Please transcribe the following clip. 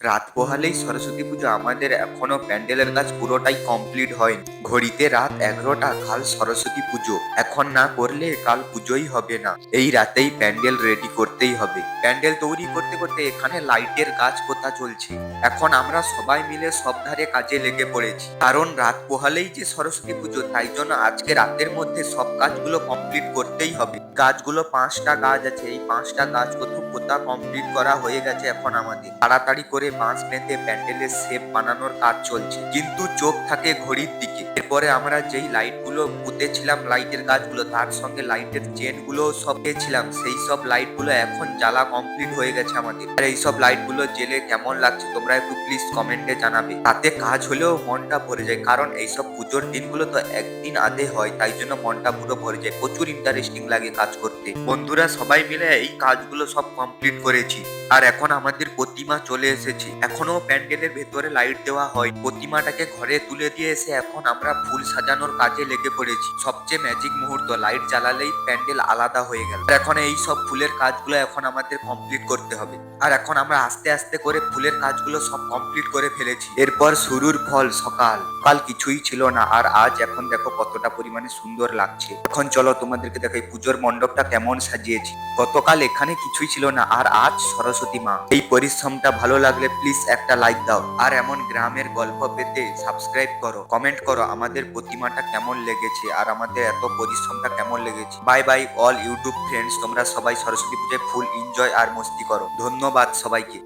রাত পোহালেই সরস্বতী পুজো। আমাদের এখনো প্যান্ডেলের কাজ পুরোটাই কমপ্লিট হয়নি। ঘড়িতে রাত 11টা, কাল সরস্বতী পুজো। এখন না করলে কাল পুজোই হবে না। এই রাতেই প্যান্ডেল রেডি করতেই হবে। প্যান্ডেল তৈরি করতে করতে এখানে লাইটের কাজ পোতা চলছে। এখন আমরা সবাই মিলে সব ধারে কাজে লেগে পড়েছি, কারণ রাত পোহালেই যে সরস্বতী পুজো, তাই জন্য আজকে রাতের মধ্যে সব কাজগুলো কমপ্লিট করতেই হবে। গাছগুলো 5টা গাছ আছে, এই 5টা গাছ পোতা কমপ্লিট করা হয়ে গেছে। এখন আমাদের তাড়াতাড়ি করে বাঁশ বেঁধে প্যান্ডেলের শেপ বানানোর কাজ চলছে, কিন্তু চোখ থাকে ঘড়ির দিকে। এরপরে আমরা যেই লাইট গুলো পুঁতেছিলাম, লাইটের গাছগুলো, তার সঙ্গে লাইটের চেন গুলো সব পেয়েছিলাম, সেই সব লাইট গুলো এখন জ্বালা কমপ্লিট হয়ে গেছে আমাদের। আর এই সব লাইট গুলো জেলে কেমন লাগছে তোমরা একটু প্লিজ কমেন্টে জানাবে। তাতে কাজ হলেও মনটা ভরে যায়, কারণ এইসব পুজোর দিনগুলো তো একদিন আধে হয়, তাই জন্য মনটা পুরো ভরে যায়। প্রচুর ইন্টারেস্টিং লাগে কাজ করতে। বন্ধুরা সবাই মিলে এই কাজগুলো সব কমপ্লিট করেছি। আর এখন আমাদের প্রতিমা চলে এসেছে। এখনো প্যান্ডেলের ভেতরে লাইট দেওয়া হয়। প্রতিমাটাকে ঘরে তুলে দিয়ে এসে এখন আমরা ফুল সাজানোর কাজে লেগে পড়েছি। সবচেয়ে ম্যাজিক মুহূর্ত, লাইট জ্বালালেই প্যান্ডেল আলাদা হয়ে গেল। এখন এই সব ফুলের কাজগুলো এখন আমাদের কমপ্লিট করতে হবে। আর এখন আমরা আস্তে আস্তে করে ফুলের কাজগুলো সব কমপ্লিট করে ফেলেছি। এরপর শুরুর ফল সকাল। কাল কিছুই ছিল না, আর আজ এখন দেখো কতটা পরিমাণে সুন্দর লাগছে। এখন চলো তোমাদেরকে দেখাই পুজোর মণ্ডপটা কেমন সাজিয়েছি। গতকাল এখানে কিছুই ছিল না, আর আজ সরস্বতী মা। এই পরিশ্রমটা ভালো লাগলে প্লিজ একটা লাইক দাও, আর এমন গ্রামের গল্প পেতে সাবস্ক্রাইব করো, কমেন্ট করো আমাদের প্রতিমাটা কেমন লেগেছে, আর আমাদের এত পরিশ্রমটা কেমন লেগেছে। Bye bye all YouTube friends, তোমরা সবাই সরস্বতী পুজোয় ফুল এনজয় আর মস্তি করো। ধন্যবাদ সবাইকে।